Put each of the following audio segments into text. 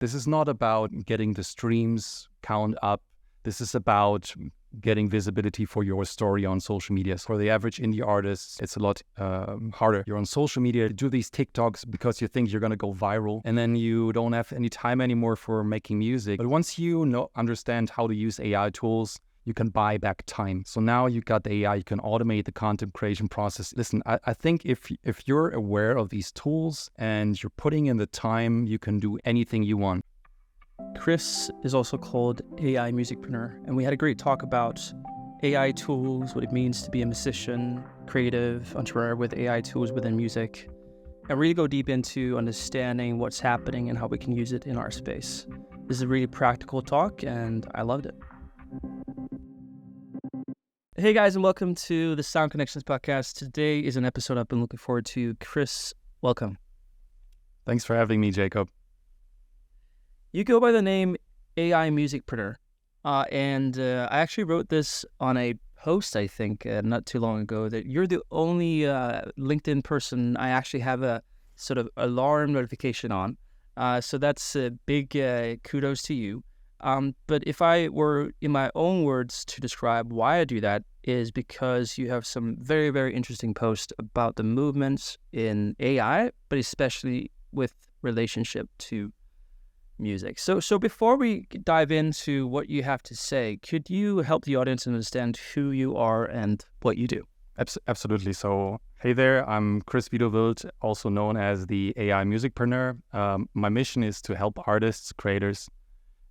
This is not about getting the streams count up. This is about getting visibility for your story on social media. So for the average indie artist, it's a lot harder. You're on social media, you do these TikToks because you think you're going to go viral, and then you don't have any time anymore for making music. But once you understand how to use AI tools, you can buy back time. So now you got the AI, you can automate the content creation process. Listen, I think if you're aware of these tools and you're putting in the time, you can do anything you want. Chris is also called AI Musicpreneur, and we had a great talk about AI tools, what it means to be a musician, creative, entrepreneur with AI tools within music, and really go deep into understanding what's happening and how we can use it in our space. This is a really practical talk, and I loved it. Hey guys, and welcome to the Sound Connections podcast. Today is an episode I've been looking forward to. Chris, welcome. Thanks for having me, Jacob. You go by the name AI Musicpreneur, and I actually wrote this on a post, I think, not too long ago, that you're the only LinkedIn person I actually have a sort of alarm notification on. So that's a big kudos to you. But if I were, in my own words, to describe why I do that, is because you have some very, very interesting posts about the movements in AI, but especially with relationship to music. So before we dive into what you have to say, could you help the audience understand who you are and what you do? Absolutely. So, hey there, I'm Chris Wieduwilt, also known as the AI Musicpreneur. My mission is to help artists, creators,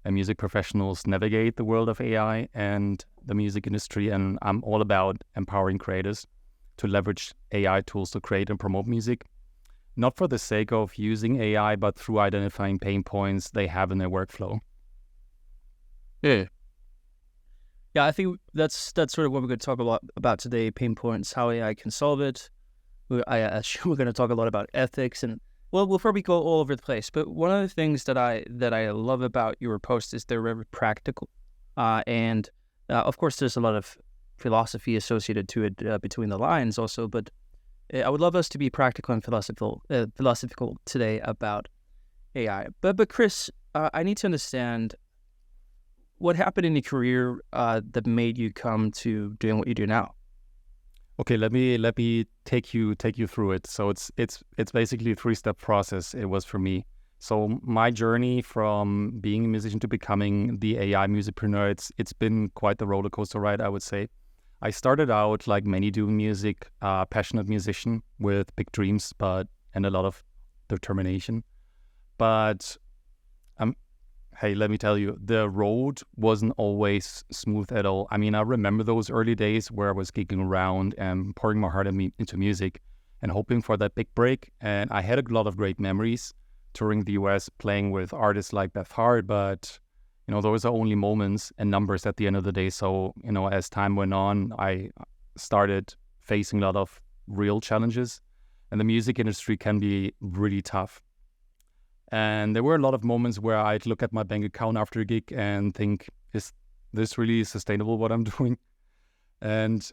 and music professionals navigate the world of AI and the music industry. And I'm all about empowering creators to leverage AI tools to create and promote music. Not for the sake of using AI, but through identifying pain points they have in their workflow. Yeah, I think that's sort of what we're going to talk about today, pain points, how AI can solve it. We're going to talk a lot about ethics, and we'll probably go all over the place. But one of the things that I love about your post is they're very practical. And of course, there's a lot of philosophy associated to it between the lines also, but I would love us to be practical and philosophical today about AI. But Chris, I need to understand what happened in your career that made you come to doing what you do now. Okay, let me take you through it. So it's basically a 3-step process. It was for me. So my journey from being a musician to becoming the AI musicpreneur, it's been quite the roller coaster ride, I would say. I started out like many doing music, passionate musician with big dreams, and a lot of determination. But hey, let me tell you, the road wasn't always smooth at all. I mean, I remember those early days where I was gigging around and pouring my heart into music and hoping for that big break. And I had a lot of great memories touring the US, playing with artists like Beth Hart, but those are only moments and numbers at the end of the day. So, as time went on, I started facing a lot of real challenges, and the music industry can be really tough. And there were a lot of moments where I'd look at my bank account after a gig and think, is this really sustainable what I'm doing? And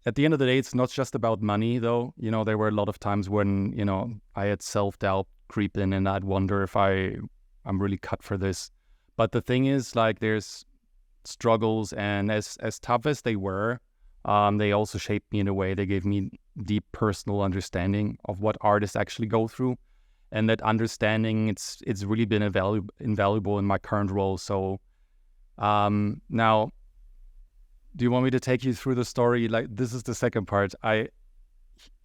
at the end of the day, it's not just about money, though. There were a lot of times when, I had self-doubt creep in and I'd wonder if I'm really cut for this. But the thing is, there's struggles, and as tough as they were, they also shaped me in a way. They gave me deep personal understanding of what artists actually go through, and that understanding, it's really been invaluable in my current role. So now, do you want me to take you through the story? This is the second part.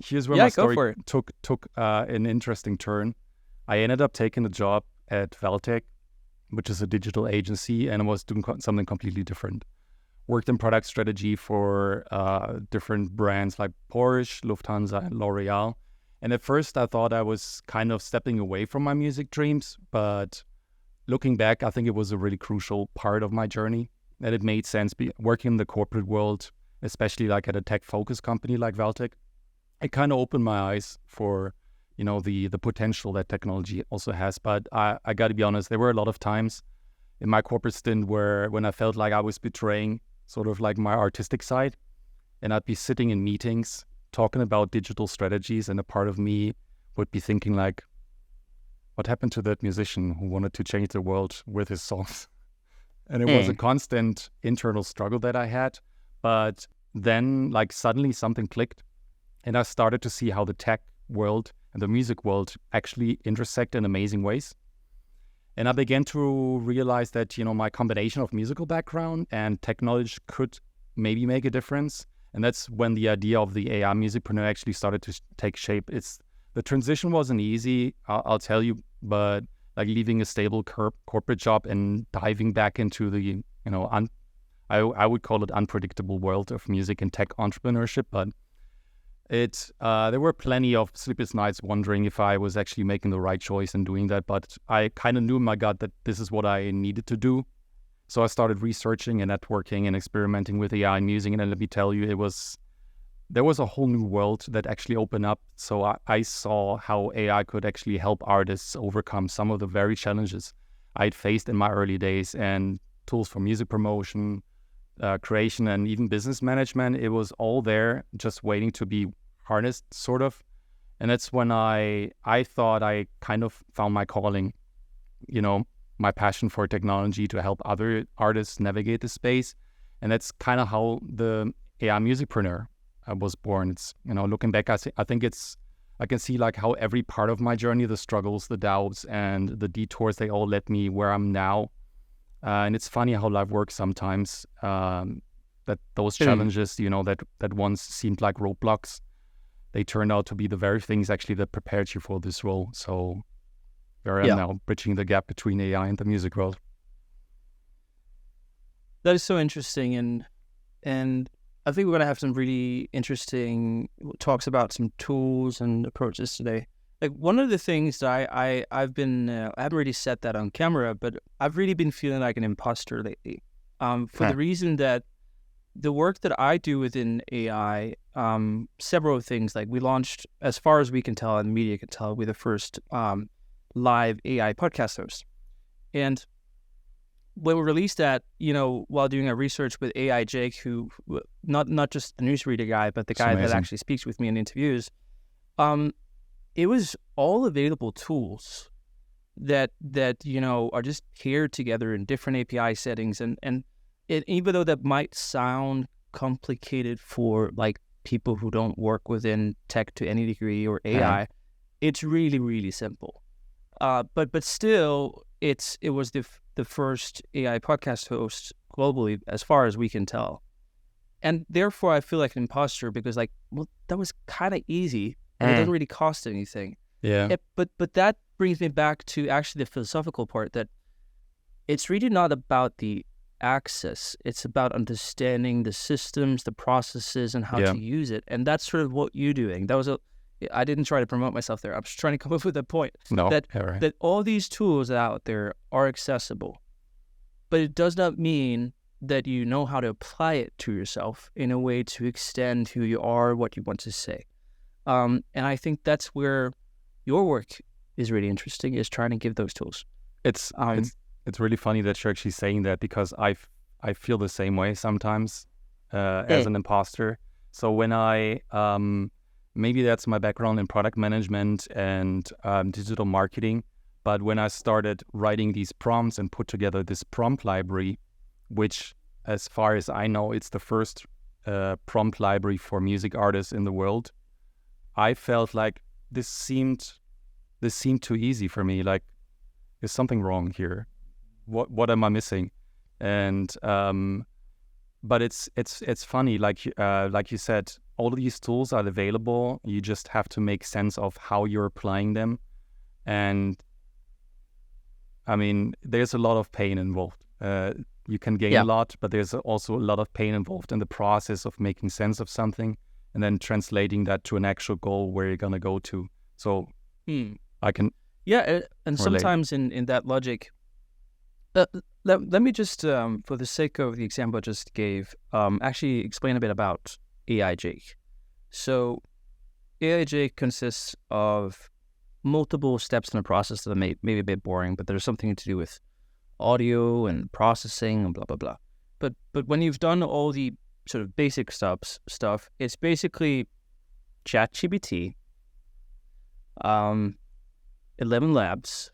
Here's where my story took an interesting turn. I ended up taking a job at Valtech, which is a digital agency, and I was doing something completely different. Worked in product strategy for different brands like Porsche, Lufthansa, and L'Oreal. And at first I thought I was kind of stepping away from my music dreams, but looking back, I think it was a really crucial part of my journey, that it made sense working in the corporate world, especially at a tech-focused company like Valtech. It kind of opened my eyes for the potential that technology also has. But I got to be honest, there were a lot of times in my corporate stint when I felt like I was betraying sort of my artistic side, and I'd be sitting in meetings talking about digital strategies, and a part of me would be thinking what happened to that musician who wanted to change the world with his songs? And it was a constant internal struggle that I had. But then like suddenly something clicked, and I started to see how the tech world and the music world actually intersect in amazing ways. And I began to realize that, my combination of musical background and tech knowledge could maybe make a difference. And that's when the idea of the AI Musicpreneur actually started to take shape. The transition wasn't easy, I'll tell you, but like leaving a stable corporate job and diving back into the, I would call it unpredictable world of music and tech entrepreneurship. But there were plenty of sleepless nights wondering if I was actually making the right choice in doing that. But I kind of knew in my gut that this is what I needed to do. So I started researching and networking and experimenting with AI music. And then let me tell you, there was a whole new world that actually opened up. So I saw how AI could actually help artists overcome some of the very challenges I'd faced in my early days, and tools for music promotion, creation, and even business management. It was all there, just waiting to be harnessed, sort of. And that's when I thought I kind of found my calling, my passion for technology to help other artists navigate the space. And that's kind of how the AI Musicpreneur was born. It's, looking back, I think I can see like how every part of my journey, the struggles, the doubts, and the detours, they all led me where I'm now. And it's funny how life works sometimes, that those challenges, that once seemed like roadblocks, they turned out to be the very things actually that prepared you for this role. So here I am now, bridging the gap between AI and the music world. That is so interesting. And I think we're going to have some really interesting talks about some tools and approaches today. Like one of the things that I've been, I haven't really said that on camera, but I've really been feeling like an imposter lately, for the reason that the work that I do within AI, several things, like we launched, as far as we can tell and the media can tell, we're the first live AI podcast host. And when we released that, while doing our research with AI Jake, who not just the newsreader guy, but the guy that actually speaks with me in interviews, it was all available tools that are just paired together in different API settings, and even though that might sound complicated for like people who don't work within tech to any degree or AI, it's really, really simple. But still, it was the first AI podcast host globally, as far as we can tell. And therefore, I feel like an imposter because, that was kind of easy, and it doesn't really cost anything. Yeah. But that brings me back to actually the philosophical part, that it's really not about the access. It's about understanding the systems, the processes, and how to use it. And that's sort of what you're doing. I didn't try to promote myself there. I was trying to come up with a point that all these tools out there are accessible, but it does not mean that you know how to apply it to yourself in a way to extend who you are, what you want to say. And I think that's where your work is really interesting, is trying to give those tools. It's really funny that you're actually saying that, because I feel the same way sometimes as an imposter. So when maybe that's my background in product management and digital marketing. But when I started writing these prompts and put together this prompt library, which, as far as I know, it's the first prompt library for music artists in the world, I felt like this seemed too easy for me. Like, there's something wrong here. What am I missing? And but it's funny, like you said, all of these tools are available. You just have to make sense of how you're applying them. And I mean, there's a lot of pain involved. You can gain a lot, but there's also a lot of pain involved in the process of making sense of something and then translating that to an actual goal where you're going to go to. So I can and relate. sometimes in that logic, let me just, for the sake of the example I just gave, actually explain a bit about AI Jake. So AI Jake consists of multiple steps in the process that may be a bit boring, but there's something to do with audio and processing and blah, blah, blah. But when you've done all the sort of basic stuff, it's basically ChatGPT, 11 labs.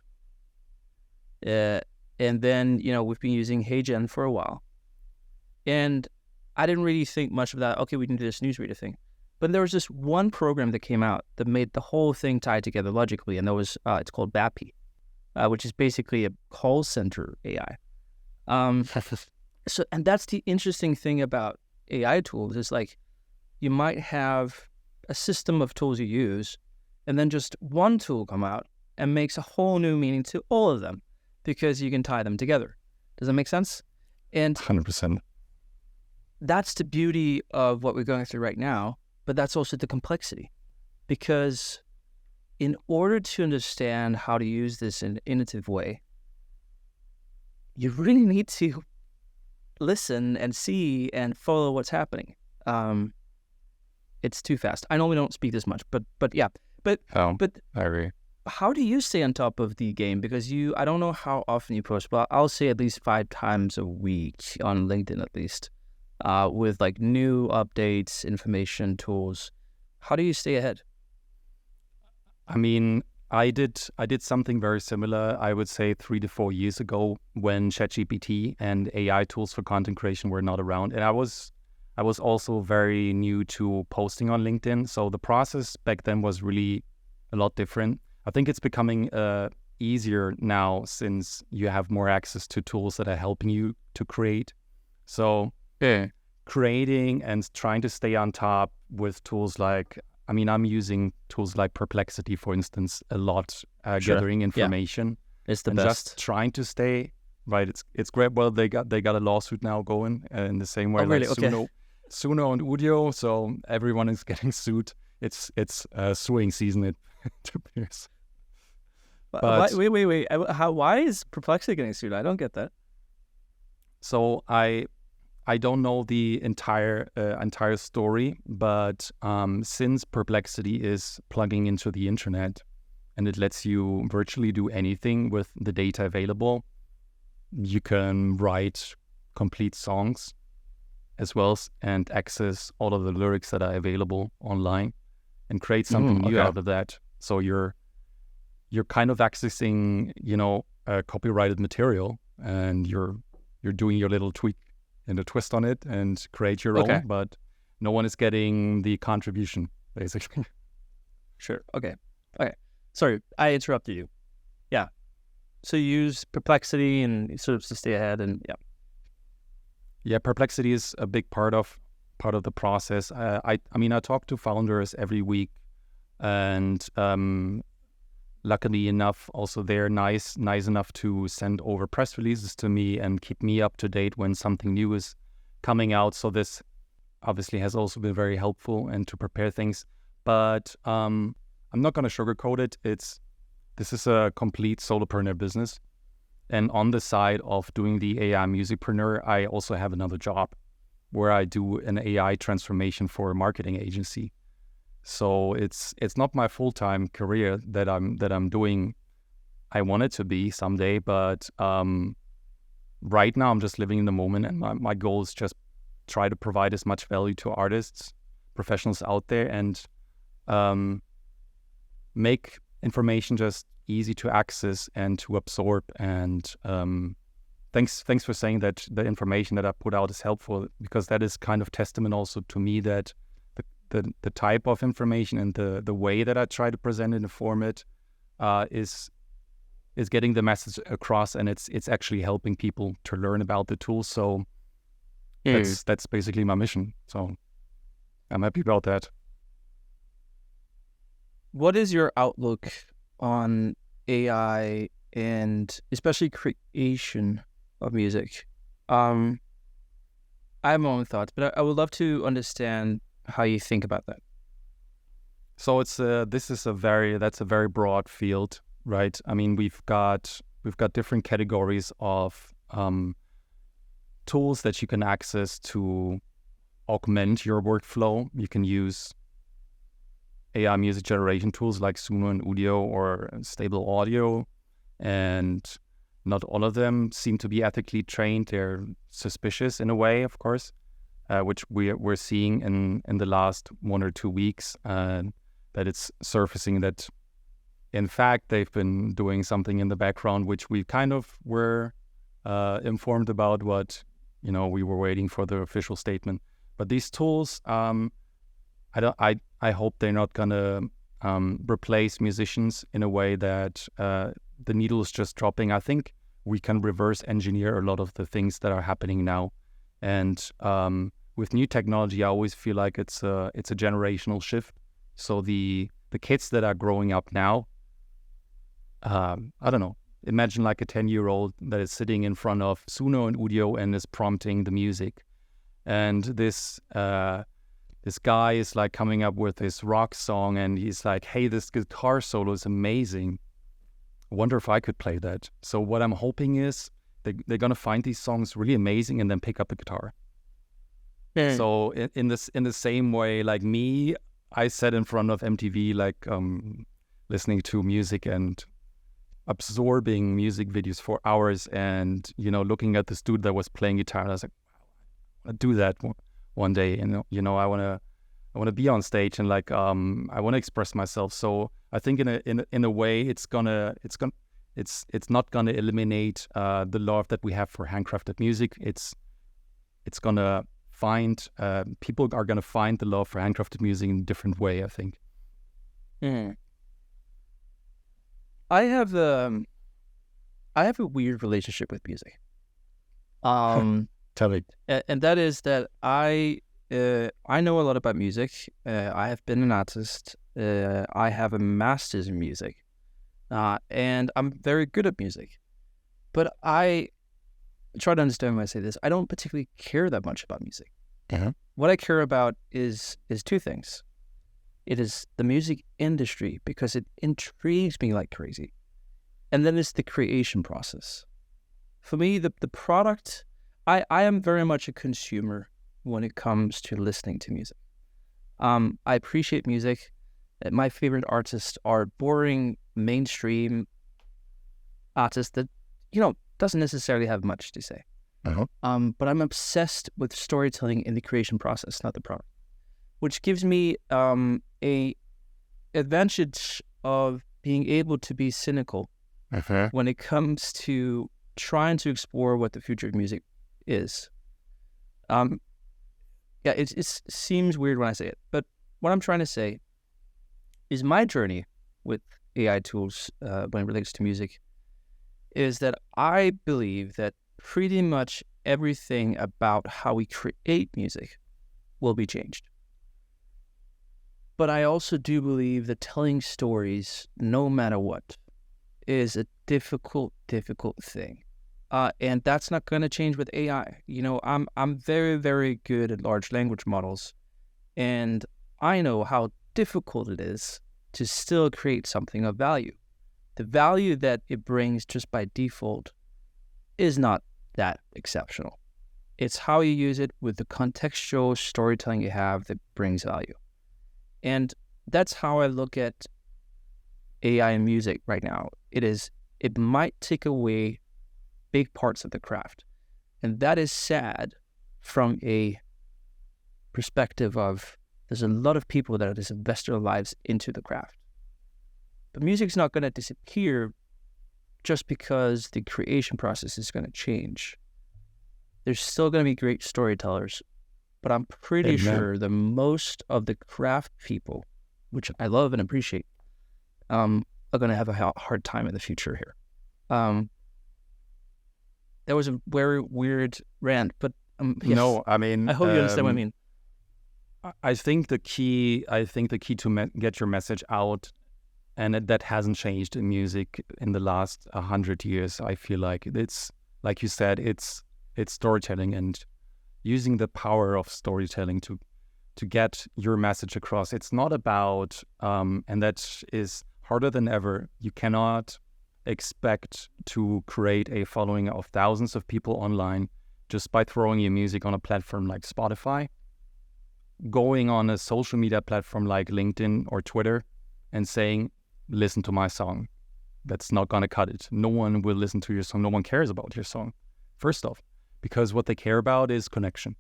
And then, we've been using HeyGen for a while. And I didn't really think much of that. Okay, we can do this newsreader thing. But there was this one program that came out that made the whole thing tie together logically. And that was, it's called BAPI, which is basically a call center AI. And that's the interesting thing about AI tools is like, you might have a system of tools you use, and then just one tool come out and makes a whole new meaning to all of them because you can tie them together. Does that make sense? And 100%. That's the beauty of what we're going through right now, but that's also the complexity. Because in order to understand how to use this in an innovative way, you really need to listen and see and follow what's happening. It's too fast. I normally don't speak this much, but yeah. But I agree. How do you stay on top of the game? Because I don't know how often you post, but I'll say at least 5 times a week on LinkedIn at least, with like new updates, information, tools. How do you stay ahead? I mean, I did something very similar, I would say 3 to 4 years ago when ChatGPT and AI tools for content creation were not around. And I was also very new to posting on LinkedIn. So the process back then was really a lot different. I think it's becoming easier now since you have more access to tools that are helping you to create. So creating and trying to stay on top with tools like, I mean, I'm using tools like Perplexity, for instance, a lot, gathering information. Yeah. It's the and best. Just trying to stay, right, it's great. Well, they got a lawsuit now going in the same way really? like Okay. Suno and Udio, so everyone is getting sued. It's suing season, it appears. But wait. Why is Perplexity getting sued? I don't get that. So I don't know the entire story, but since Perplexity is plugging into the internet and it lets you virtually do anything with the data available, you can write complete songs as well and access all of the lyrics that are available online and create something new out of that. So you're kind of accessing, copyrighted material, and you're doing your little tweak and a twist on it and create your own, but no one is getting the contribution, basically. Sure. Okay. Sorry, I interrupted you. Yeah. So you use Perplexity and sort of to stay ahead, and Yeah, Perplexity is a big part of the process. I mean, I talk to founders every week, and luckily enough, also they're nice enough to send over press releases to me and keep me up to date when something new is coming out. So this obviously has also been very helpful and to prepare things. But I'm not going to sugarcoat it. This is a complete solopreneur business. And on the side of doing the AI Musicpreneur, I also have another job where I do an AI transformation for a marketing agency. So it's not my full-time career that I'm doing. I want it to be someday, but right now I'm just living in the moment, and my goal is just try to provide as much value to artists, professionals out there, and make information just easy to access and to absorb. And thanks for saying that the information that I put out is helpful, because that is kind of testament also to me that the type of information and the way that I try to present in the format is getting the message across, and it's actually helping people to learn about the tools. So that's basically my mission. So I'm happy about that. What is your outlook on AI and especially creation of music? I have my own thoughts, but I would love to understand how you think about that. So that's a very broad field, right? I mean, we've got different categories of tools that you can access to augment your workflow. You can use AI music generation tools like Suno and Udio or Stable Audio, and not all of them seem to be ethically trained. They're suspicious in a way, of course, which we're seeing in the last 1 or 2 weeks, that it's surfacing that In fact, they've been doing something in the background, which we kind of were informed about, what, we were waiting for the official statement. But these tools, I hope they're not gonna replace musicians in a way that the needle is just dropping. I think we can reverse engineer a lot of the things that are happening now. And with new technology, I always feel like it's a generational shift. So the kids that are growing up now, I don't know, imagine like a 10-year-old that is sitting in front of Suno and Udio and is prompting the music. And this guy is like coming up with this rock song, and he's like, hey, this guitar solo is amazing. I wonder if I could play that. So what I'm hoping is they're going to find these songs really amazing and then pick up the guitar. Yeah. So in the same way, like me, I sat in front of MTV, like listening to music and absorbing music videos for hours, and looking at this dude that was playing guitar. And I was like, I'll do that one day, and I want to be on stage, and like I want to express myself. So I think in a way it's not gonna eliminate the love that we have for handcrafted music. It's gonna find people are gonna find the love for handcrafted music in a different way, I think. I have a weird relationship with music. Tell me. And that is that I know a lot about music. I have been an artist. I have a master's in music, and I'm very good at music. But I try to understand when I say this. I don't particularly care that much about music. Uh-huh. What I care about is two things. It is the music industry, because it intrigues me like crazy, and then it's the creation process. For me, the product. I am very much a consumer when it comes to listening to music. I appreciate music. My favorite artists are boring, mainstream artists that, doesn't necessarily have much to say. Uh-huh. But I'm obsessed with storytelling in the creation process, not the product, which gives me a advantage of being able to be cynical when it comes to trying to explore what the future of music is. It seems weird when I say it, but what I'm trying to say is my journey with AI tools when it relates to music is that I believe that pretty much everything about how we create music will be changed. But I also do believe that telling stories, no matter what, is a difficult thing. And that's not going to change with AI. I'm very, very good at large language models, and I know how difficult it is to still create something of value. The value that it brings just by default is not that exceptional. It's how you use it with the contextual storytelling you have that brings value. And that's how I look at AI in music right now. It might take away big parts of the craft. And that is sad from a perspective of there's a lot of people that have invested their lives into the craft. But music's not going to disappear just because the creation process is going to change. There's still going to be great storytellers, but I'm pretty sure that most of the craft people, which I love and appreciate, are going to have a hard time in the future here. That was a very weird rant, but yes. No, I mean, I hope you understand what I mean. I think the key to get your message out, and that hasn't changed in music in the last 100 years. I feel like it's, like you said, it's storytelling and using the power of storytelling to get your message across. It's not about, and that is harder than ever. You cannot expect to create a following of thousands of people online just by throwing your music on a platform like Spotify, going on a social media platform like LinkedIn or Twitter and saying, listen to my song. That's not going to cut it. No one will listen to your song. No one cares about your song, first off, because what they care about is connection.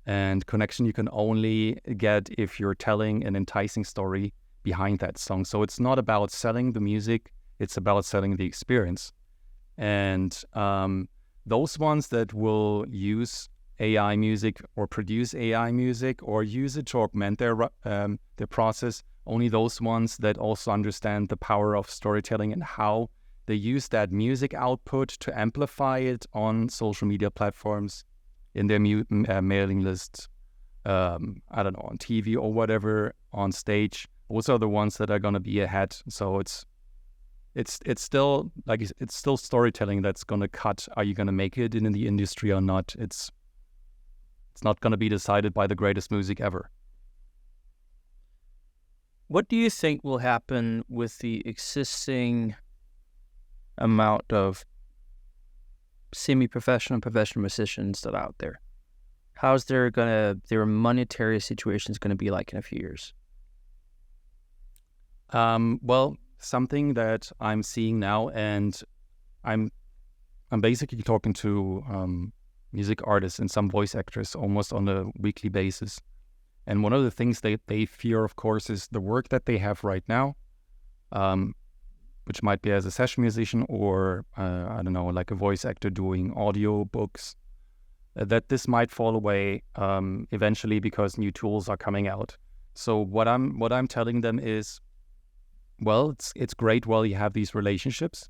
And connection you can only get if you're telling an enticing story behind that song. So it's not about selling the music, it's about selling the experience. And those ones that will use AI music or produce AI music or use it to augment their process, only those ones that also understand the power of storytelling and how they use that music output to amplify it on social media platforms, in their mailing lists, I don't know, on TV or whatever, on stage. Those are the ones that are going to be ahead. So it's still like it's still storytelling that's going to cut. Are you going to make it in the industry or not? It's not going to be decided by the greatest music ever. What do you think will happen with the existing amount of semi-professional and professional musicians that are out there? How's their monetary situations going to be like in a few years? Well, something that I'm seeing now, and I'm basically talking to music artists and some voice actors almost on a weekly basis. And one of the things they fear, of course, is the work that they have right now, which might be as a session musician or, I don't know, like a voice actor doing audio books, that this might fall away eventually because new tools are coming out. So what I'm telling them is, well, it's great while you have these relationships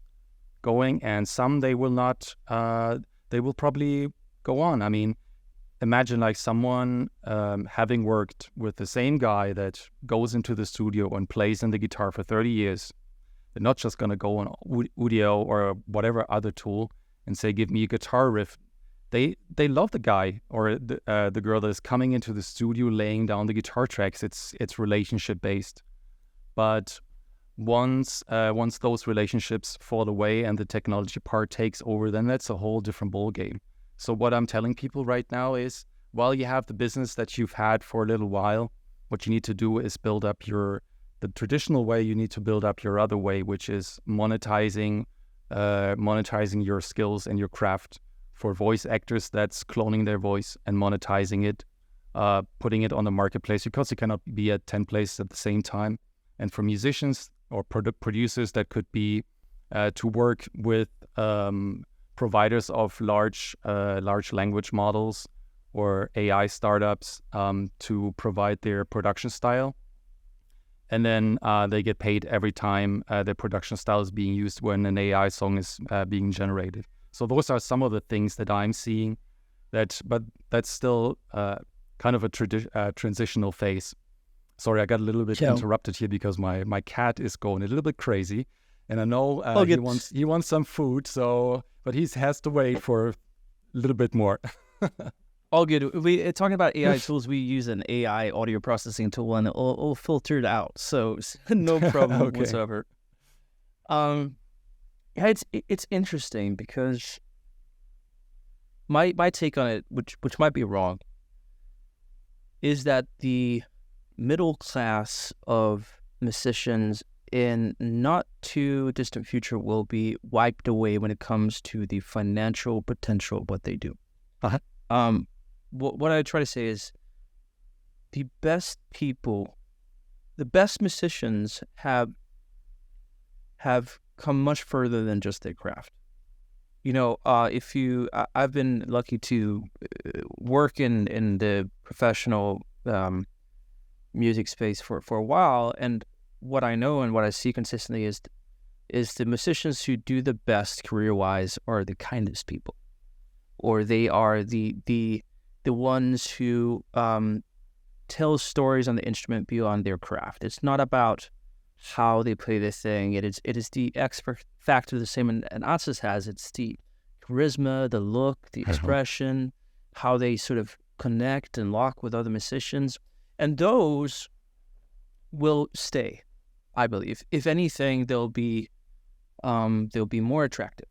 going, and some they will not, they will probably go on. I mean, imagine like someone having worked with the same guy that goes into the studio and plays in the guitar for 30 years. They're not just going to go on Udio or whatever other tool and say, give me a guitar riff. They love the guy or the girl that is coming into the studio laying down the guitar tracks. It's relationship based. But once those relationships fall away and the technology part takes over, then that's a whole different ballgame. So what I'm telling people right now is, while you have the business that you've had for a little while, what you need to do is build up the traditional way. You need to build up your other way, which is monetizing your skills and your craft. For voice actors, that's cloning their voice and monetizing it, putting it on the marketplace, because you cannot be at 10 places at the same time. And for musicians or producers, that could be to work with providers of large language models or AI startups to provide their production style. And then they get paid every time their production style is being used when an AI song is being generated. So those are some of the things that I'm seeing, but that's still kind of a transitional phase. Sorry, I got a little bit interrupted here because my cat is going a little bit crazy, and I know he wants some food. So, but he has to wait for a little bit more. All good. We talking about AI tools. We use an AI audio processing tool, and it'll filter it out. So no problem Okay. whatsoever. Yeah, it's interesting because my take on it, which might be wrong, is that the middle class of musicians in not too distant future will be wiped away when it comes to the financial potential of what they do. Uh-huh. What I try to say is the best people, the best musicians have come much further than just their craft. You know, I've been lucky to work in the professional music space for a while, and what I know and what I see consistently is the musicians who do the best career-wise are the kindest people, or they are the ones who tell stories on the instrument beyond their craft. It's not about how they play this thing. It is the X factor the same an artist has. It's the charisma, the look, the expression, how they sort of connect and lock with other musicians, and those will stay, I believe. If anything, they'll be more attractive.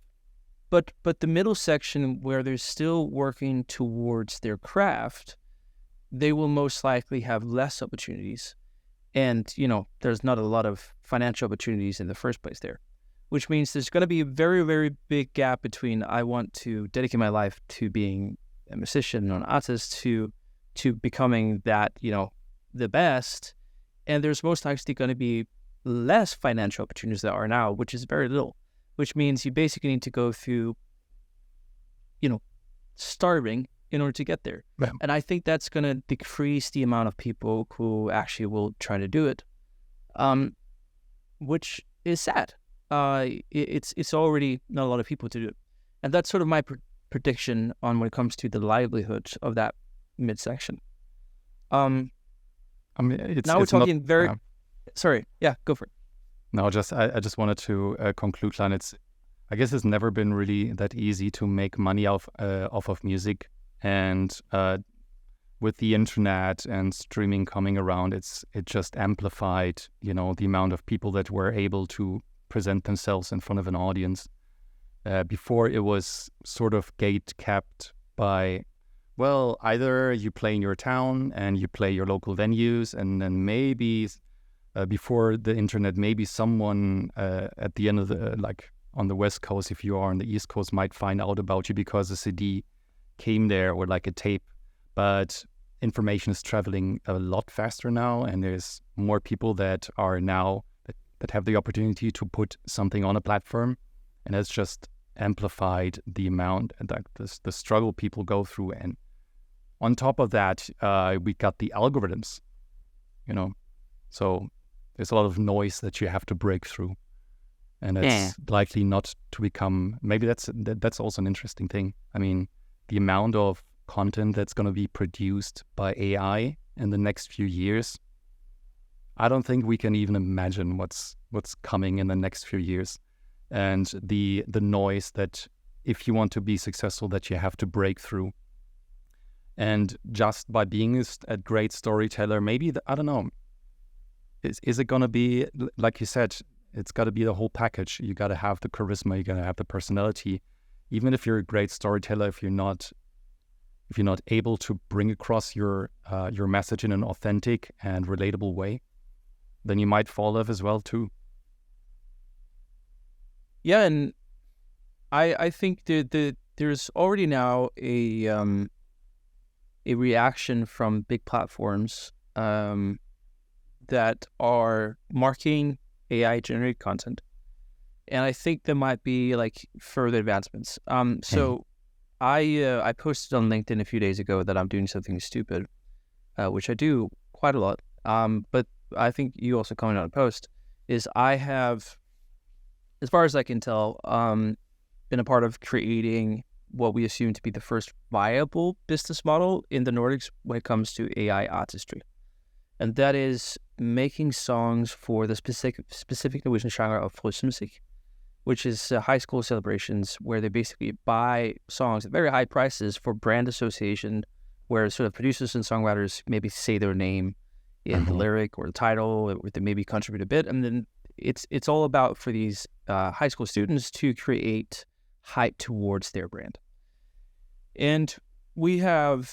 But the middle section, where they're still working towards their craft, they will most likely have less opportunities. And, you know, there's not a lot of financial opportunities in the first place there, which means there's going to be a very, very big gap between I want to dedicate my life to being a musician or an artist to becoming that, you know, the best, And there's most likely going to be less financial opportunities that are now, which is very little, which means you basically need to go through, starving in order to get there. Yeah. And I think that's going to decrease the amount of people who actually will try to do it, which is sad. It's already not a lot of people to do it. And that's sort of my prediction on when it comes to the livelihood of that midsection. I mean, now we're talking sorry, yeah, go for it. No, I just wanted to conclude, Klein. I guess it's never been really that easy to make money off of music, and with the internet and streaming coming around, it just amplified, the amount of people that were able to present themselves in front of an audience. Before, it was sort of gate kept by, well, either you play in your town and you play your local venues, and then maybe before the internet, maybe someone at the end of on the West Coast, if you are on the East Coast, might find out about you because a CD came there or like a tape. But information is traveling a lot faster now, and there's more people that are now that have the opportunity to put something on a platform, and that's just amplified the amount and the struggle people go through. And on top of that, we got the algorithms, so there's a lot of noise that you have to break through, and it's likely not to become. Maybe that's also an interesting thing. I mean, the amount of content that's going to be produced by AI in the next few years, I don't think we can even imagine what's coming in the next few years. And the noise that, if you want to be successful, that you have to break through. And just by being a great storyteller, maybe, I don't know, is it going to be, like you said, it's got to be the whole package. You got to have the charisma, you got to have the personality. Even if you're a great storyteller, if you're not able to bring across your message in an authentic and relatable way, then you might fall off as well too. Yeah, and I think there's already now a reaction from big platforms that are marking AI generated content, and I think there might be further advancements. So I posted on LinkedIn a few days ago that I'm doing something stupid, which I do quite a lot. But I think you also commented on a post. Is I have, as far as I can tell, been a part of creating what we assume to be the first viable business model in the Nordics when it comes to AI artistry. And that is making songs for the specific Norwegian genre of frysmusik, which is high school celebrations where they basically buy songs at very high prices for brand association, where sort of producers and songwriters maybe say their name in the lyric or the title, or they maybe contribute a bit. And then it's all about, for these high school students, to create hype towards their brand. And we have,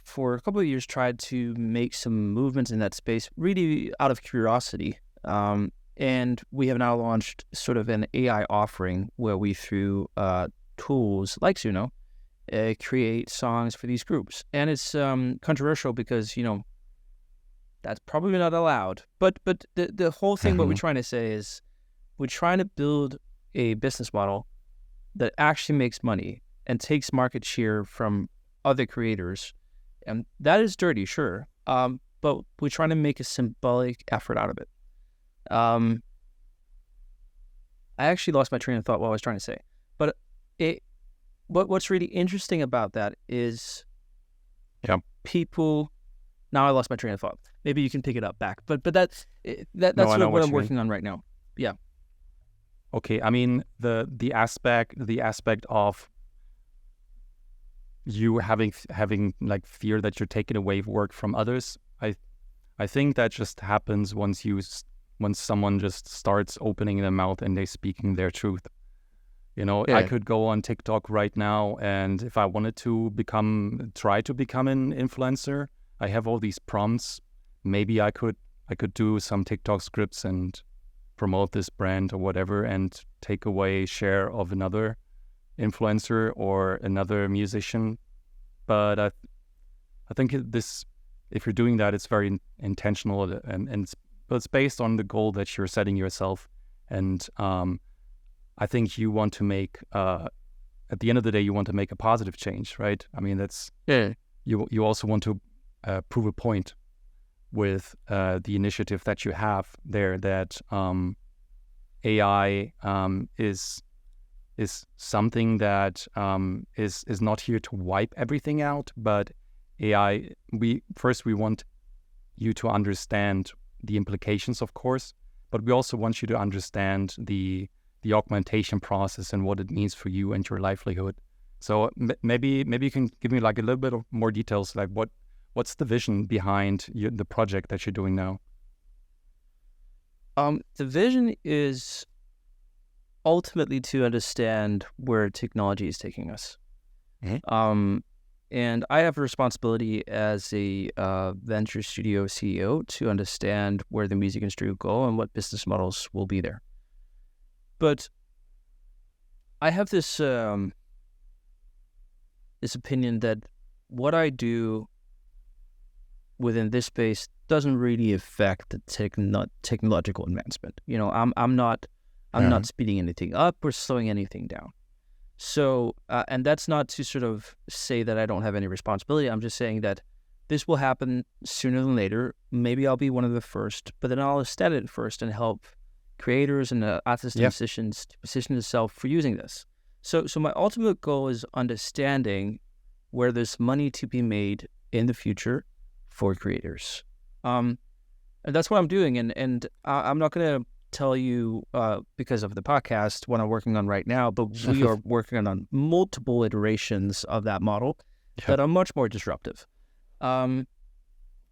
for a couple of years, tried to make some movements in that space, really out of curiosity. And we have now launched sort of an AI offering where we, through tools like Suno, create songs for these groups. And it's controversial because, that's probably not allowed. But the whole thing, what we're trying to say is we're trying to build a business model that actually makes money and takes market share from other creators. And that is dirty, sure. But we're trying to make a symbolic effort out of it. I actually lost my train of thought what I was trying to say. But what's really interesting about that is people... Now I lost my train of thought. Maybe you can pick it up back. But that's sort of what I'm working on right now. Yeah. Okay. I mean, the aspect of you having fear that you're taking away work from others, I think that just happens once someone just starts opening their mouth and they're speaking their truth. I could go on TikTok right now, and if I wanted to try to become an influencer, I have all these prompts. Maybe I could do some TikTok scripts and promote this brand or whatever, and take away share of another influencer or another musician. But I think if you're doing that, it's very intentional, and it's based on the goal that you're setting yourself. And I think you want to make, at the end of the day, you want to make a positive change, right? I mean, that's, you also want to prove a point with the initiative that you have there, that AI is something that is not here to wipe everything out, but AI, we want you to understand the implications, of course, but we also want you to understand the augmentation process and what it means for you and your livelihood. So maybe you can give me like a little bit of more details, like what's the vision behind the project that you're doing now? The vision is ultimately to understand where technology is taking us. And I have a responsibility as a venture studio CEO to understand where the music industry will go and what business models will be there. But I have this this opinion that what I do within this space doesn't really affect the technological advancement. You know, I'm not speeding anything up or slowing anything down. So, and that's not to sort of say that I don't have any responsibility. I'm just saying that this will happen sooner than later. Maybe I'll be one of the first, but then I'll study it first and help creators and artists and musicians to position themselves for using this. So my ultimate goal is understanding where there's money to be made in the future for creators. And that's what I'm doing. And I'm not going to tell you because of the podcast what I'm working on right now, but we are working on multiple iterations of that model that are much more disruptive,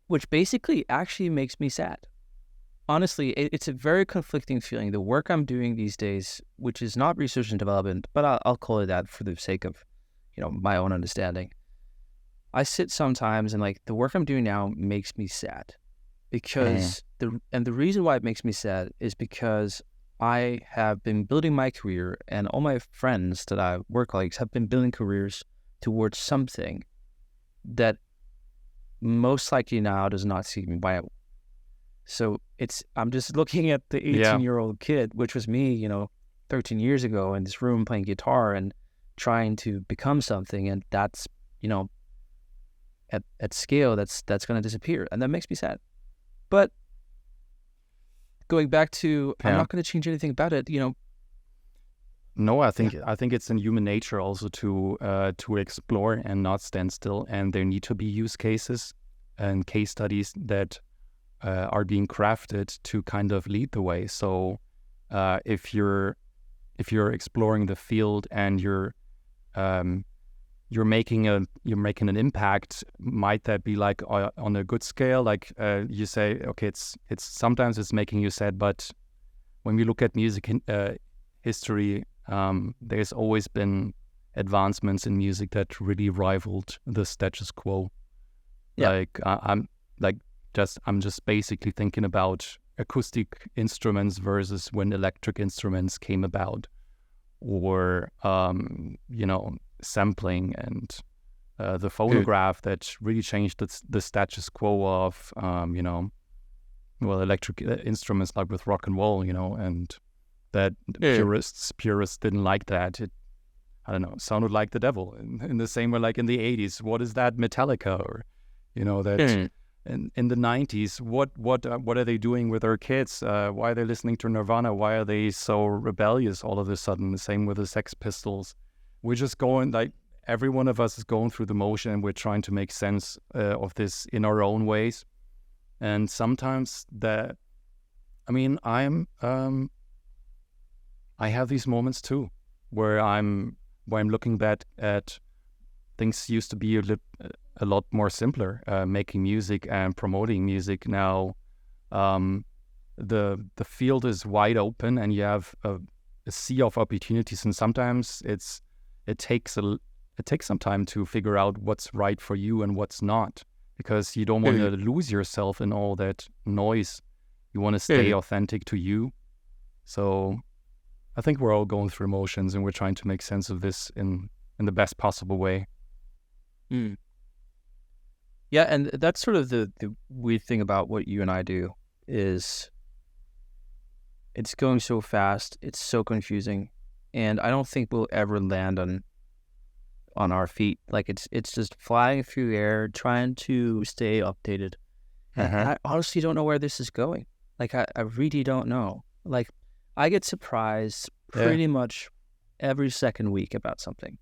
which basically actually makes me sad. Honestly, it's a very conflicting feeling. The work I'm doing these days, which is not research and development, but I'll call it that for the sake of, you know, my own understanding. I sit sometimes and like the work I'm doing now makes me sad because the reason why it makes me sad is because I have been building my career and all my friends that I work colleagues have been building careers towards something that most likely now does not seem viable. So I'm just looking at the 18-year-old kid, which was me, you know, 13 years ago in this room playing guitar and trying to become something. And that's, you know, at scale, that's going to disappear. And that makes me sad. But going back to, I'm not going to change anything about it, you know. No, I think it's in human nature also to explore and not stand still. And there need to be use cases and case studies that are being crafted to kind of lead the way. So if you're exploring the field and you're making an impact, might that be like on a good scale? Like you say, okay, it's sometimes it's making you sad, but when we look at music history, there's always been advancements in music that really rivaled the status quo. Like I'm just basically thinking about acoustic instruments versus when electric instruments came about, or you know, sampling and the phonograph that really changed the status quo of you know, well, electric instruments like with rock and roll, you know, and that purists didn't like that. It, I don't know, sounded like the devil in the same way like in the 80s. What is that, Metallica, or you know that. In the 90s, what are they doing with our kids? Why are they listening to Nirvana? Why are they so rebellious all of a sudden? The same with the Sex Pistols. We're just going, like, every one of us is going through the motion, and we're trying to make sense of this in our own ways. And sometimes I have these moments too, where I'm looking back at things used to be a lot more simpler, making music and promoting music. Now the field is wide open, and you have a sea of opportunities, and sometimes it takes some time to figure out what's right for you and what's not, because you don't want to lose yourself in all that noise. You want to stay authentic to you. So I think we're all going through emotions, and we're trying to make sense of this in the best possible way. Yeah, and that's sort of the weird thing about what you and I do is it's going so fast, it's so confusing, and I don't think we'll ever land on our feet. Like it's just flying through the air, trying to stay updated. And I honestly don't know where this is going. Like I really don't know. Like I get surprised pretty much every second week about something.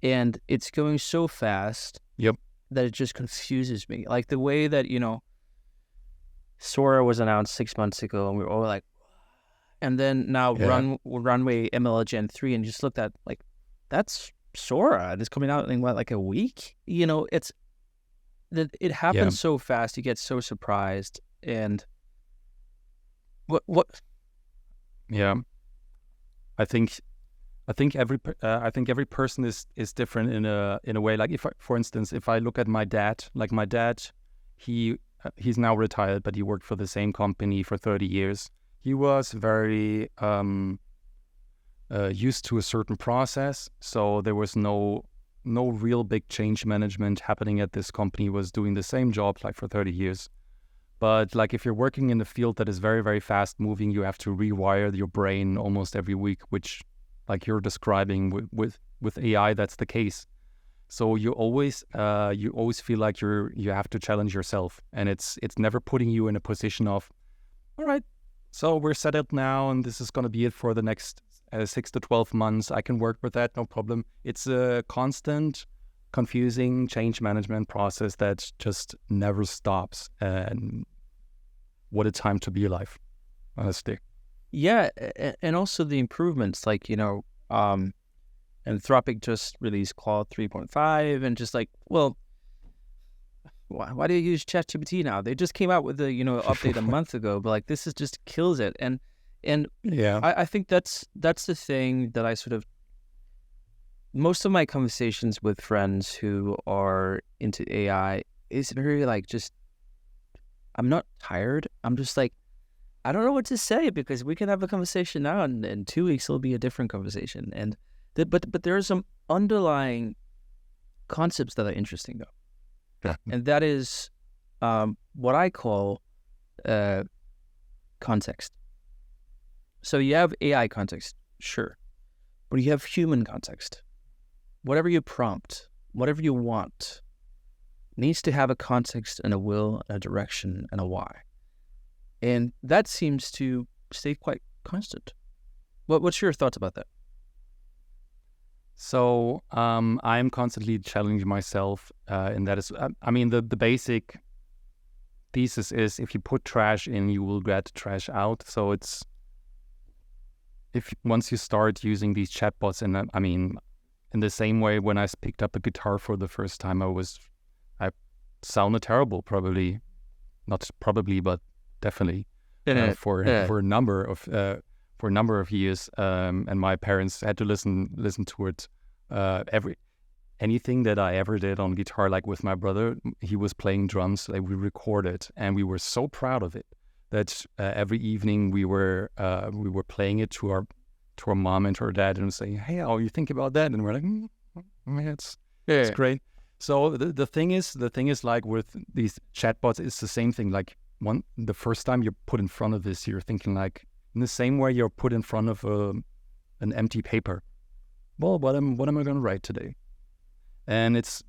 And it's going so fast that it just confuses me. Like the way that, Sora was announced 6 months ago, and we were all like, and then now Runway ML Gen 3, and just looked at, like, that's Sora, and it's coming out in, what, like a week? It happens so fast, you get so surprised, and what? Yeah. I think every person is different in a way. Like for instance, if I look at my dad, he's now retired, but he worked for the same company for 30 years. He was very used to a certain process, so there was no real big change management happening at this company. He was doing the same job like for 30 years. But like if you're working in a field that is very, very fast moving, you have to rewire your brain almost every week, which, like you're describing with AI, that's the case. So you always feel like you have to challenge yourself, and it's never putting you in a position of, all right, so we're set up now, and this is going to be it for the next 6 to 12 months. I can work with that, no problem. It's a constant, confusing change management process that just never stops. And what a time to be alive, honestly. Yeah, and also the improvements, like, Anthropic just released Claude 3.5, and just like, well, why do you use ChatGPT now? They just came out with the, update a month ago, but like this is just kills it. And yeah, I think that's the thing that I sort of, most of my conversations with friends who are into AI is very like, just, I'm not tired. I'm just like, I don't know what to say, because we can have a conversation now, and in 2 weeks it'll be a different conversation. And but there are some underlying concepts that are interesting, though. Yeah. And that is what I call context. So you have AI context, sure, but you have human context. Whatever you prompt, whatever you want, needs to have a context and a will, and a direction, and a why. And that seems to stay quite constant. What's your thoughts about that? So I'm constantly challenging myself, and that is, I mean, the basic thesis is if you put trash in, you will get trash out. So it's, once you start using these chatbots, and I mean, in the same way, when I picked up a guitar for the first time, I sounded terrible, not probably, but definitely for a number of years, and my parents had to listen to it. Anything that I ever did on guitar, like with my brother, he was playing drums, like we recorded, and we were so proud of it that every evening we were playing it to our mom and to our dad, and saying, "Hey, how you think about that?" And we're like, "It's great." So the thing is like with these chatbots, it's the same thing. Like the first time you're put in front of this, you're thinking like, in the same way you're put in front of an empty paper. Well, what am I going to write today? And it's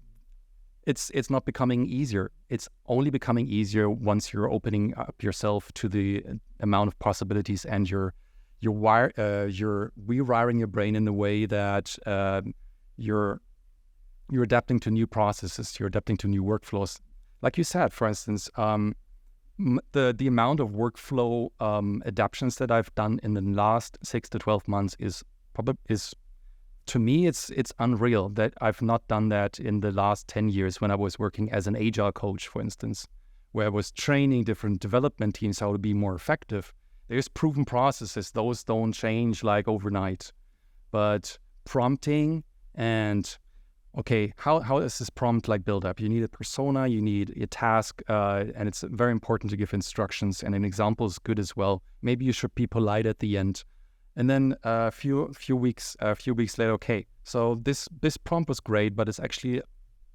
not becoming easier. It's only becoming easier once you're opening up yourself to the amount of possibilities, and you're rewiring your brain in a way that you're adapting to new processes, you're adapting to new workflows. Like you said, for instance, the amount of workflow adaptations that I've done in the last 6 to 12 months is to me, it's unreal that I've not done that in the last 10 years when I was working as an agile coach, for instance, where I was training different development teams how to be more effective. There's proven processes. Those don't change like overnight. But prompting and, okay, how does this prompt like build up? You need a persona, you need a task, and it's very important to give instructions, and an example is good as well. Maybe you should be polite at the end. And then a few weeks later, okay, so this prompt was great, but it's actually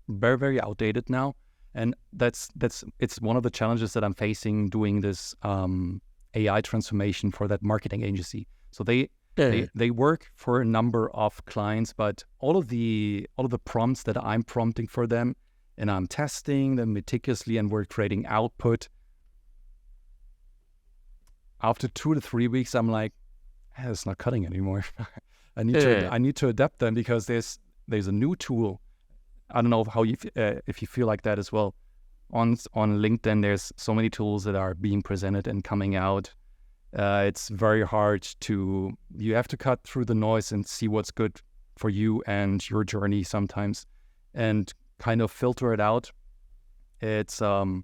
very, very outdated now. And it's one of the challenges that I'm facing doing this AI transformation for that marketing agency. So they work for a number of clients, but all of the prompts that I'm prompting for them, and I'm testing them meticulously, and we're creating output. After 2 to 3 weeks, I'm like, it's not cutting anymore. I need to adapt them, because there's a new tool. I don't know how if you feel like that as well. On LinkedIn, there's so many tools that are being presented and coming out. It's very hard you have to cut through the noise and see what's good for you and your journey sometimes, and kind of filter it out. It's a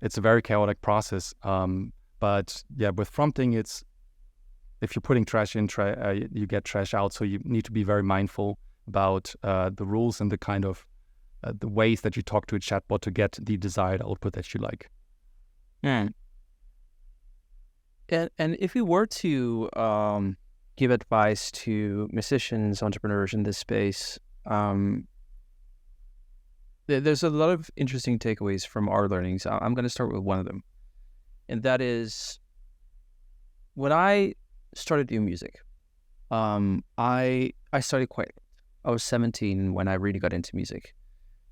very chaotic process. But yeah, with prompting, if you're putting trash in, you get trash out. So you need to be very mindful about the rules and the kind of the ways that you talk to a chatbot to get the desired output that you like. And if we were to give advice to musicians, entrepreneurs in this space, there's a lot of interesting takeaways from our learnings. I'm going to start with one of them, and that is, when I started doing music, I started quite. I was 17 when I really got into music,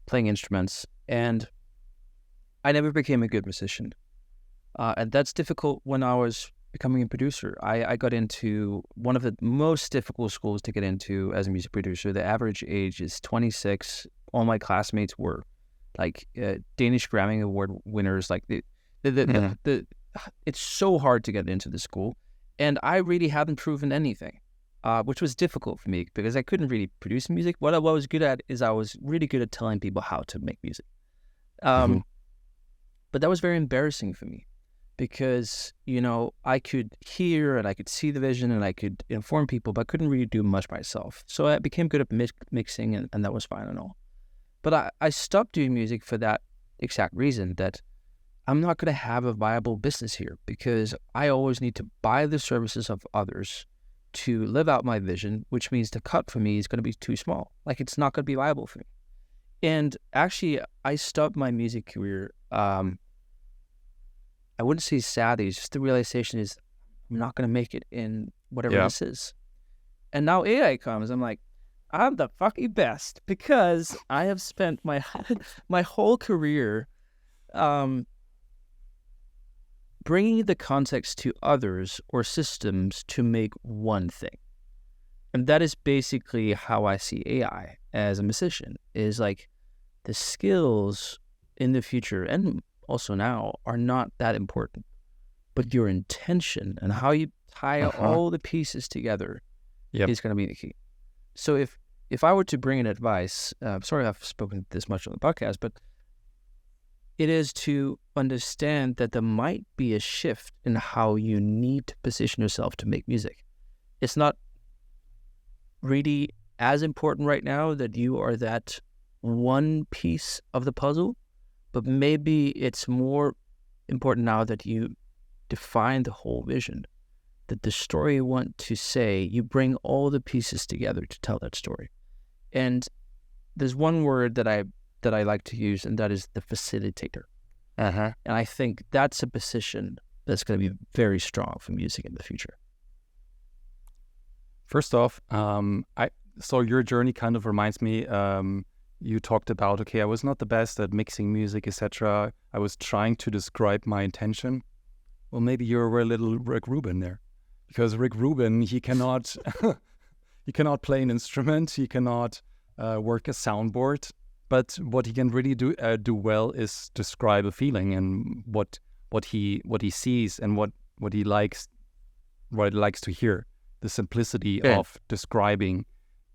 playing instruments, and I never became a good musician. And that's difficult when I was becoming a producer. I got into one of the most difficult schools to get into as a music producer. The average age is 26. All my classmates were like Danish Grammy Award winners. Like it's so hard to get into the school. And I really hadn't proven anything, which was difficult for me because I couldn't really produce music. What I was good at is I was really good at telling people how to make music. But that was very embarrassing for me because, you know, I could hear and I could see the vision and I could inform people, but I couldn't really do much myself. So I became good at mixing and that was fine and all. But I stopped doing music for that exact reason, that I'm not going to have a viable business here because I always need to buy the services of others to live out my vision, which means the cut for me is going to be too small. Like, it's not going to be viable for me. And actually, I stopped my music career. I wouldn't say sadly, it's just the realization is I'm not going to make it in whatever this is. And now AI comes. I'm like, I'm the fucking best because I have spent my whole career bringing the context to others or systems to make one thing. And that is basically how I see AI as a musician, is like the skills in the future and also now are not that important, but your intention and how you tie all the pieces together is going to be the key. So if I were to bring in advice, sorry I've spoken this much on the podcast, but it is to understand that there might be a shift in how you need to position yourself to make music. It's not really as important right now that you are that one piece of the puzzle, but maybe it's more important now that you define the whole vision, that the story you want to say, you bring all the pieces together to tell that story. And there's one word that I like to use, and that is the facilitator. And I think that's a position that's going to be very strong for music in the future. First off, so your journey kind of reminds me, you talked about, okay, I was not the best at mixing music, etc. I was trying to describe my intention. Well, maybe you're a little Rick Rubin there, because Rick Rubin, he cannot play an instrument, he cannot work a soundboard, but what he can really do well is describe a feeling and what he sees and what he likes to hear. The simplicity of describing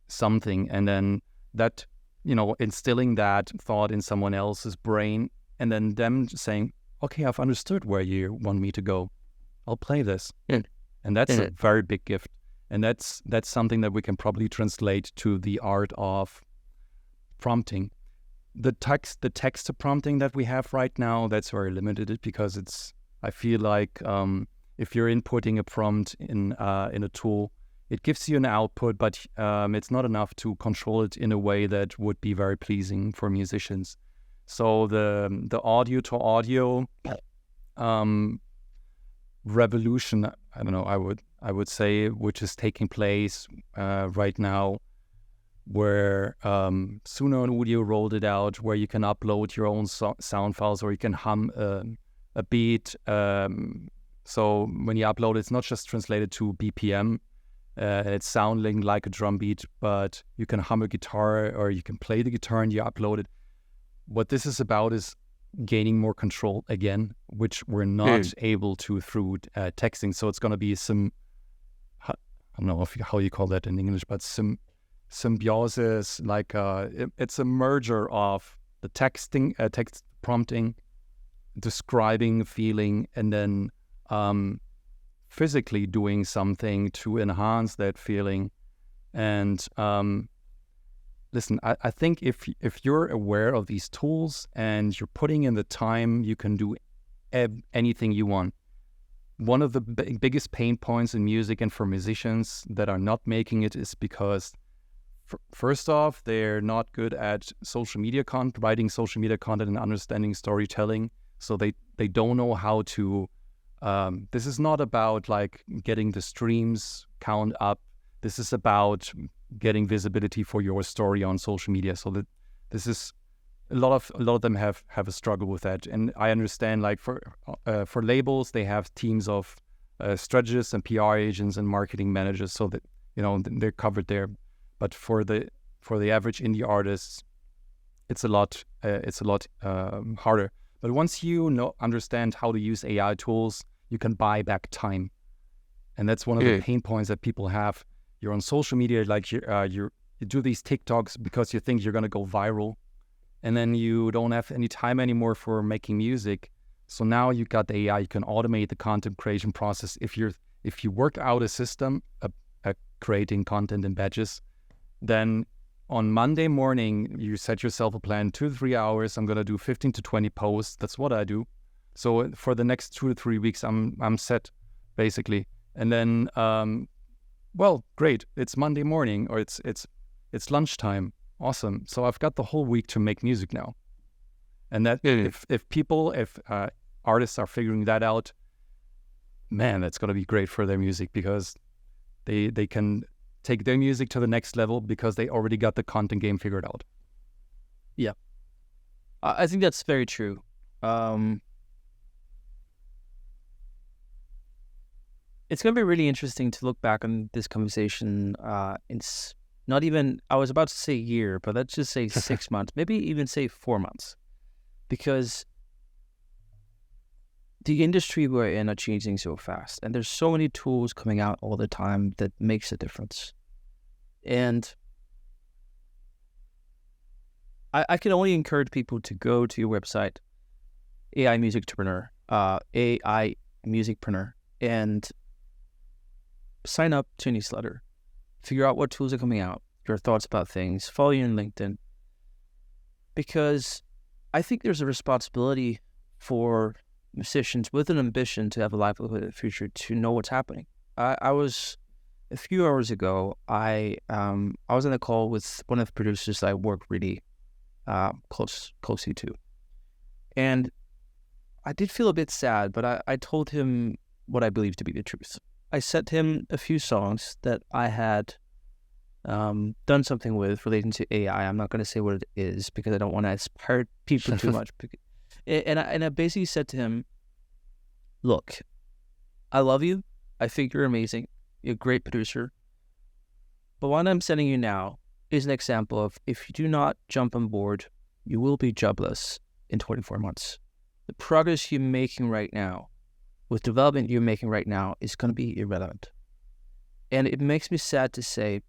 something, and then that, you know, instilling that thought in someone else's brain, and then them saying, okay, I've understood where you want me to go. I'll play this. And that's a very big gift. And that's something that we can probably translate to the art of prompting. The text to prompting that we have right now, that's very limited because I feel like if you're inputting a prompt in a tool, it gives you an output, but it's not enough to control it in a way that would be very pleasing for musicians. So the audio to audio revolution, I don't know, I would say, which is taking place right now, where Suno and Udio rolled it out, where you can upload your own sound files, or you can hum a beat. So when you upload, it's not just translated to BPM. It's sounding like a drum beat, but you can hum a guitar, or you can play the guitar and you upload it. What this is about is gaining more control again, which we're not able to through texting. So it's going to be some, I don't know how you call that in English, but some symbiosis, like it's a merger of the texting, text prompting, describing, feeling, and then physically doing something to enhance that feeling. And listen, I think if you're aware of these tools and you're putting in the time, you can do anything you want. One of the biggest pain points in music and for musicians that are not making it is because first off, they're not good at social media writing social media content and understanding storytelling. So they don't know how to, this is not about like getting the streams count up. This is about getting visibility for your story on social media. So that this is a lot of them have a struggle with that. And I understand, like for labels, they have teams of strategists and PR agents and marketing managers, so that they're covered there. But for the average indie artists, it's a lot harder. But once you understand how to use AI tools, you can buy back time, and that's one of the pain points that people have. You're on social media, like you do these TikToks because you think you're gonna go viral, and then you don't have any time anymore for making music. So now you got the AI, you can automate the content creation process. If you work out a system, creating content in batches, then on Monday morning, you set yourself a plan, 2 to 3 hours. I'm going to do 15 to 20 posts. That's what I do. So for the next 2 to 3 weeks, I'm set, basically. And then, well, great. It's Monday morning, or it's lunchtime. Awesome. So I've got the whole week to make music now. And that if artists are figuring that out, man, that's going to be great for their music, because they can take their music to the next level because they already got the content game figured out. Yeah. I think that's very true. It's going to be really interesting to look back on this conversation. It's not even, I was about to say year, but let's just say 6 months, maybe even say 4 months, because the industry we're in are changing so fast, and there's so many tools coming out all the time that makes a difference. And I can only encourage people to go to your website, AI Musicpreneur, and sign up to a newsletter. Figure out what tools are coming out, your thoughts about things, follow you on LinkedIn. Because I think there's a responsibility for musicians with an ambition to have a livelihood in the future to know what's happening. I was, a few hours ago, I was on a call with one of the producers that I work really closely to. And I did feel a bit sad, but I told him what I believe to be the truth. I sent him a few songs that I had done something with relating to AI. I'm not going to say what it is because I don't want to inspire people too much. And I basically said to him, look, I love you. I think you're amazing. You're a great producer. But what I'm sending you now is an example of, if you do not jump on board, you will be jobless in 24 months. The progress you're making right now, with development you're making right now, is going to be irrelevant. And it makes me sad to say,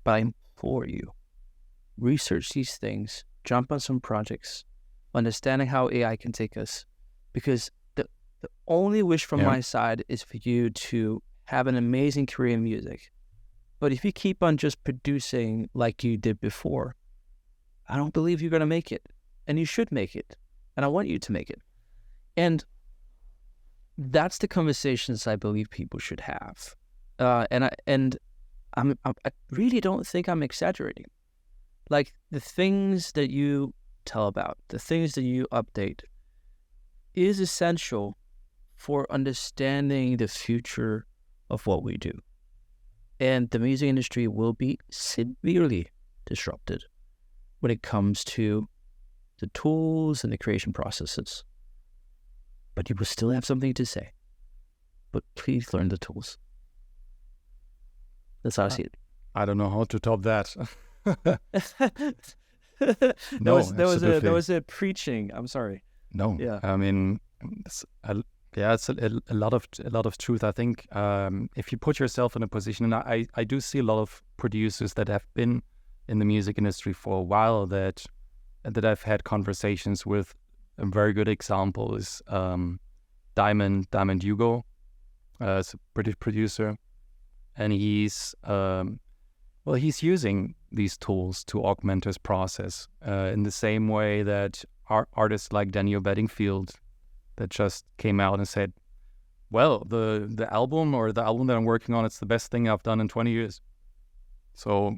but I implore you, research these things, jump on some projects, understanding how AI can take us, because the only wish from my side is for you to have an amazing career in music. But if you keep on just producing like you did before, I don't believe you're going to make it. And you should make it. And I want you to make it. And that's the conversations I believe people should have. And I really don't think I'm exaggerating. Like, the things that you tell about, the things that you update is essential for understanding the future of what we do. And the music industry will be severely disrupted when it comes to the tools and the creation processes. But you will still have something to say. But please learn the tools. That's how I see it. I don't know how to top that. There was a preaching. I'm sorry. No, Yeah. I mean, it's a lot of truth. I think if you put yourself in a position, and I do see a lot of producers that have been in the music industry for a while that I've had conversations with. A very good example is Diamond Hugo, is a British producer, and he's using these tools to augment his process in the same way that artists like Daniel Bedingfield that just came out and said, well, the album that I'm working on, it's the best thing I've done in 20 years. So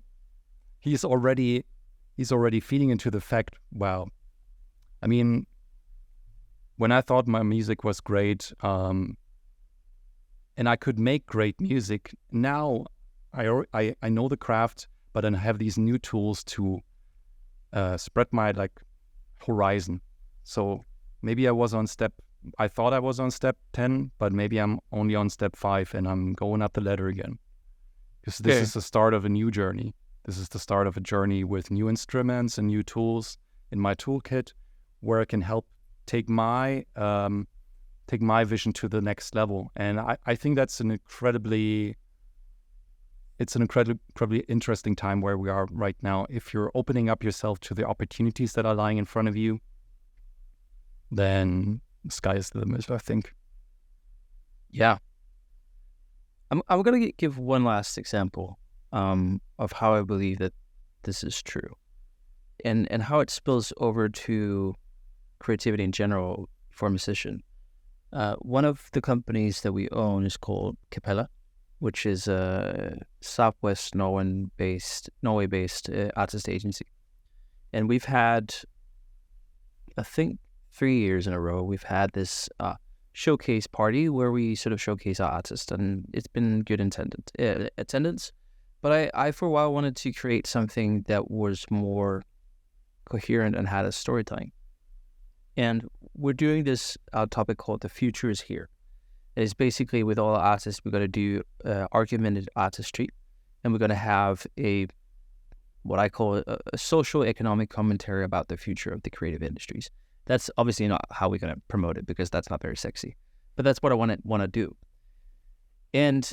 he's already feeding into the fact, wow, I mean, when I thought my music was great, and I could make great music, now I know the craft, but then I have these new tools to spread my horizon. So maybe I thought I was on step 10, but maybe I'm only on step 5 and I'm going up the ladder again. Because this is the start of a new journey. This is the start of a journey with new instruments and new tools in my toolkit where I can help take my vision to the next level. And I think that's an incredibly interesting time where we are right now. If you're opening up yourself to the opportunities that are lying in front of you, then the sky is the limit, I think. Yeah. I'm going to give one last example of how I believe that this is true and how it spills over to creativity in general for a musician. One of the companies that we own is called Capella, which is a Southwest Norway-based artist agency. And we've had, I think, 3 years in a row, we've had this showcase party where we sort of showcase our artists, and it's been good attendance. But I for a while wanted to create something that was more coherent and had a storytelling. And we're doing this topic called The Future is Here. It's basically with all our artists, we're going to do argumented artistry, and we're going to have what I call a social economic commentary about the future of the creative industries. That's obviously not how we're going to promote it because that's not very sexy, but that's what I want to do. And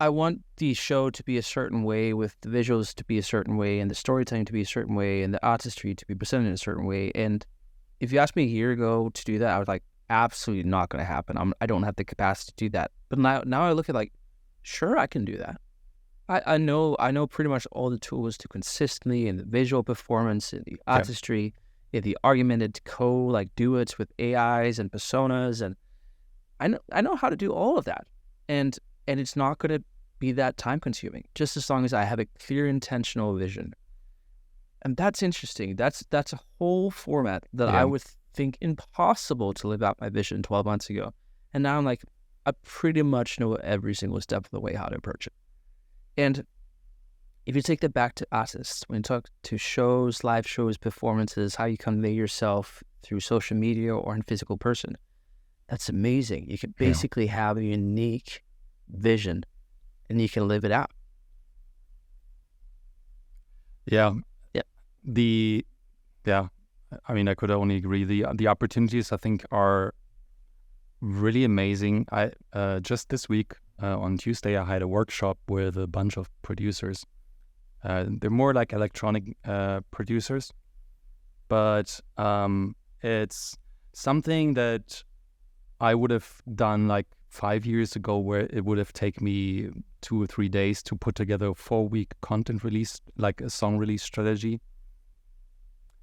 I want the show to be a certain way, with the visuals to be a certain way, and the storytelling to be a certain way, and the artistry to be presented in a certain way. And if you asked me a year ago to do that, I was like, absolutely not going to happen. I don't have the capacity to do that. But now I look at sure, I can do that. I know pretty much all the tools to consistently in the visual performance, in the artistry, in the argumented duets with AIs and personas, and I know how to do all of that. And it's not going to be that time consuming, just as long as I have a clear intentional vision. And that's interesting. That's a whole format that I would think impossible to live out my vision 12 months ago. And now I'm like, I pretty much know every single step of the way how to approach it. And if you take that back to artists, when you talk to shows, live shows, performances, how you convey yourself through social media or in physical person, that's amazing. You can basically have a unique vision and you can live it out. I mean, I could only agree. The opportunities, I think, are really amazing. I just this week on Tuesday, I had a workshop with a bunch of producers. They're more like electronic producers, but it's something that I would have done 5 years ago, where it would have taken me 2 or 3 days to put together a 4-week content release, like a song release strategy.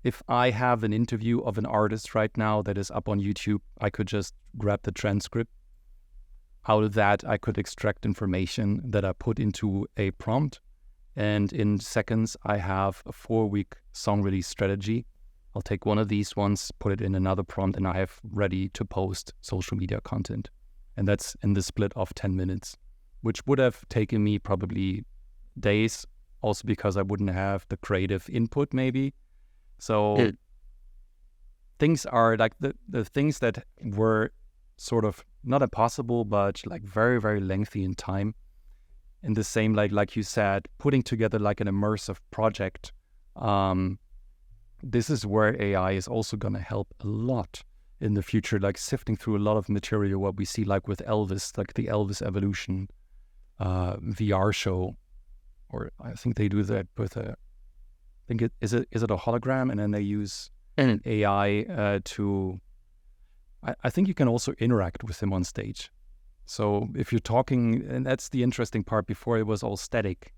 If I have an interview of an artist right now that is up on YouTube, I could just grab the transcript. Out of that, I could extract information that I put into a prompt. And in seconds, I have a 4-week song release strategy I'll take one of these ones, put it in another prompt, and I have ready to post social media content. And that's in the split of 10 minutes, which would have taken me probably days, also because I wouldn't have the creative input maybe. So things are like the things that were sort of not impossible, but like very, very lengthy in time. In the same, like you said, putting together like an immersive project. This is where AI is also going to help a lot in the future, like sifting through a lot of material, what we see like with Elvis, like the Elvis Evolution VR show, or I think they do that with is it a hologram, and then they use AI I think you can also interact with him on stage. So if you're talking, and that's the interesting part, before it was all static,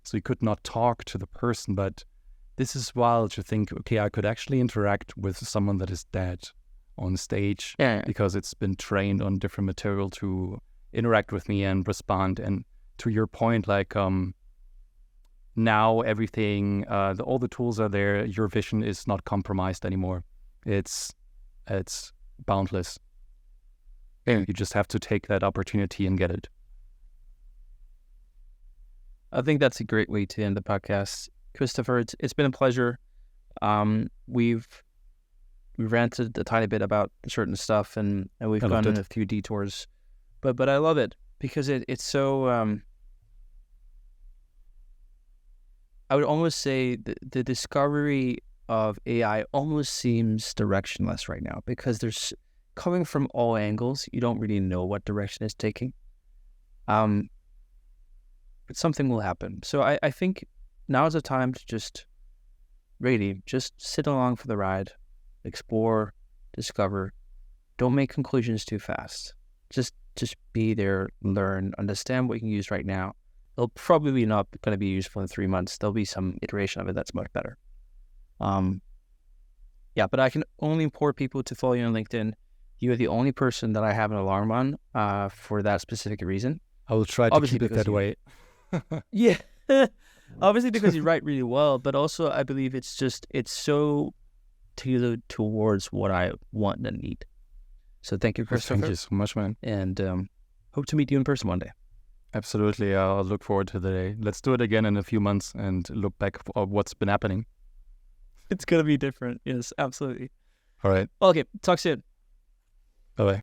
so you could not talk to the person, but this is wild to think, okay, I could actually interact with someone that is dead on stage because it's been trained on different material to interact with me and respond. And to your point, like now everything, all the tools are there. Your vision is not compromised anymore. It's boundless. You just have to take that opportunity and get it. I think that's a great way to end the podcast. Christopher, it's been a pleasure. We've ranted a tiny bit about certain stuff, and we've gone on a few detours, but I love it because it's so. I would almost say the discovery of AI almost seems directionless right now, because there's coming from all angles. You don't really know what direction it's taking. But something will happen. So I think now is the time to just sit along for the ride, explore, discover. Don't make conclusions too fast. Just be there, learn, understand what you can use right now. It'll probably not going to be useful in 3 months. There'll be some iteration of it that's much better. But I can only implore people to follow you on LinkedIn. You are the only person that I have an alarm on for that specific reason. I will try to keep it that way. Yeah. Obviously because you write really well, but also I believe it's so tailored towards what I want and need. So thank you, Christopher. Thank you so much, man. And hope to meet you in person one day. Absolutely. I'll look forward to the day. Let's do it again in a few months and look back at what's been happening. It's going to be different. Yes, absolutely. All right. Okay. Talk soon. Bye-bye.